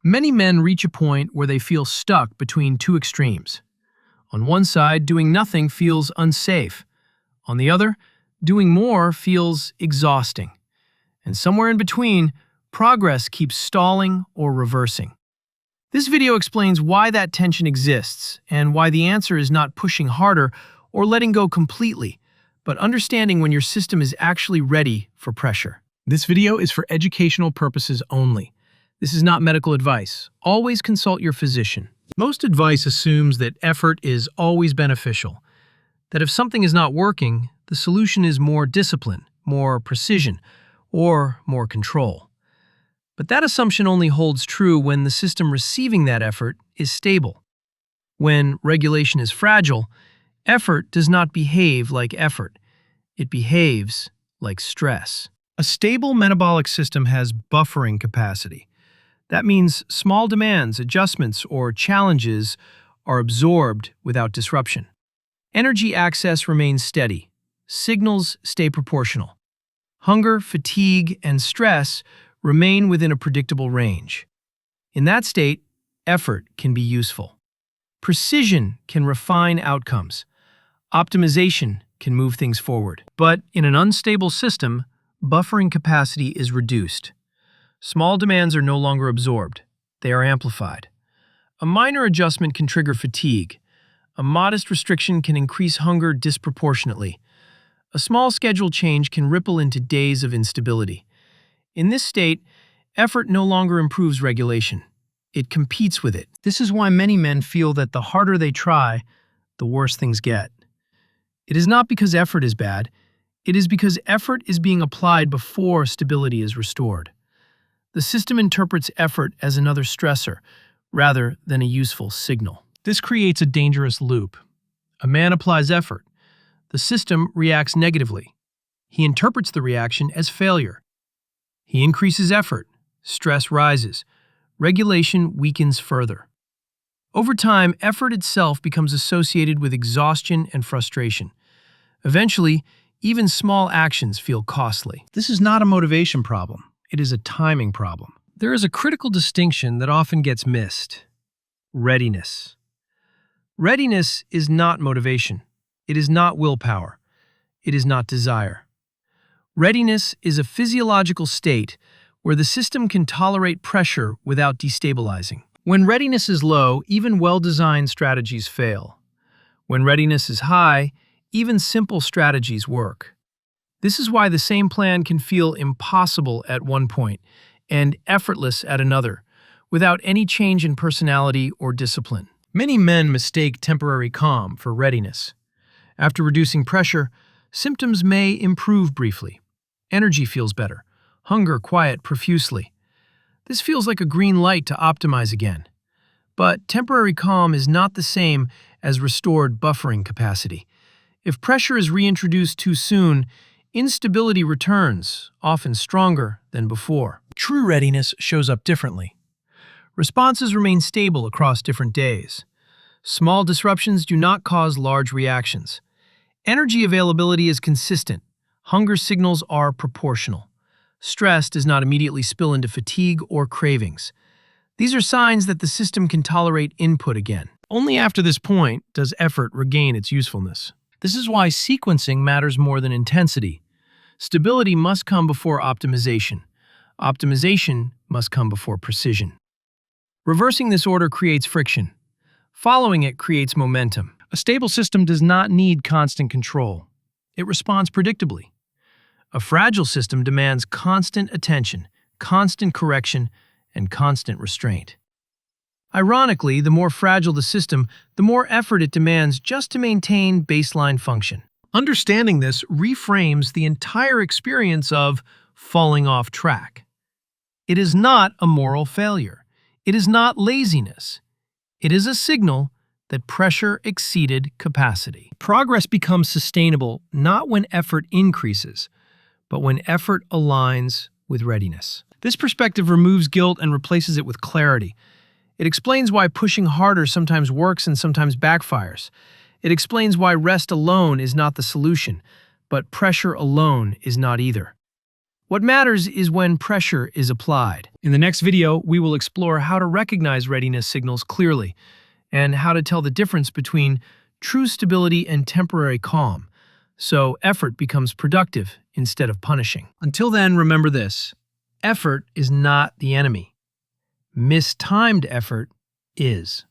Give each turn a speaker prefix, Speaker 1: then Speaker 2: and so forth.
Speaker 1: Many men reach a point where they feel stuck between two extremes. On one side, doing nothing feels unsafe. On the other, doing more feels exhausting. And somewhere in between, progress keeps stalling or reversing. This video explains why that tension exists and why the answer is not pushing harder or letting go completely, but understanding when your system is actually ready for pressure. This video is for educational purposes only. This is not medical advice. Always consult your physician. Most advice assumes that effort is always beneficial, that if something is not working, the solution is more discipline, more precision, or more control. But that assumption only holds true when the system receiving that effort is stable. When regulation is fragile, effort does not behave like effort. It behaves like stress. A stable metabolic system has buffering capacity. That means small demands, adjustments, or challenges are absorbed without disruption. Energy access remains steady. Signals stay proportional. Hunger, fatigue, and stress remain within a predictable range. In that state, effort can be useful. Precision can refine outcomes. Optimization can move things forward. But in an unstable system, buffering capacity is reduced. Small demands are no longer absorbed. They are amplified. A minor adjustment can trigger fatigue. A modest restriction can increase hunger disproportionately. A small schedule change can ripple into days of instability. In this state, effort no longer improves regulation. It competes with it. This is why many men feel that the harder they try, the worse things get. It is not because effort is bad. It is because effort is being applied before stability is restored. The system interprets effort as another stressor, rather than a useful signal. This creates a dangerous loop. A man applies effort. The system reacts negatively. He interprets the reaction as failure. He increases effort. Stress rises. Regulation weakens further. Over time, effort itself becomes associated with exhaustion and frustration. Eventually, even small actions feel costly. This is not a motivation problem. It is a timing problem. There is a critical distinction that often gets missed: readiness. Readiness is not motivation. It is not willpower. It is not desire. Readiness is a physiological state where the system can tolerate pressure without destabilizing. When readiness is low, even well-designed strategies fail. When readiness is high, even simple strategies work. This is why the same plan can feel impossible at one point and effortless at another, without any change in personality or discipline. Many men mistake temporary calm for readiness. After reducing pressure, symptoms may improve briefly. Energy feels better. Hunger quiet profusely. This feels like a green light to optimize again. But temporary calm is not the same as restored buffering capacity. If pressure is reintroduced too soon, instability returns, often stronger than before. True readiness shows up differently. Responses remain stable across different days. Small disruptions do not cause large reactions. Energy availability is consistent. Hunger signals are proportional. Stress does not immediately spill into fatigue or cravings. These are signs that the system can tolerate input again. Only after this point does effort regain its usefulness. This is why sequencing matters more than intensity. Stability must come before optimization. Optimization must come before precision. Reversing this order creates friction. Following it creates momentum. A stable system does not need constant control. It responds predictably. A fragile system demands constant attention, constant correction, and constant restraint. Ironically, the more fragile the system, the more effort it demands just to maintain baseline function. Understanding this reframes the entire experience of falling off track. It is not a moral failure. It is not laziness. It is a signal that pressure exceeded capacity. Progress becomes sustainable not when effort increases, but when effort aligns with readiness. This perspective removes guilt and replaces it with clarity. It explains why pushing harder sometimes works and sometimes backfires. It explains why rest alone is not the solution, but pressure alone is not either. What matters is when pressure is applied. In the next video, we will explore how to recognize readiness signals clearly and how to tell the difference between true stability and temporary calm, so effort becomes productive instead of punishing. Until then, remember this: effort is not the enemy. Mistimed effort is.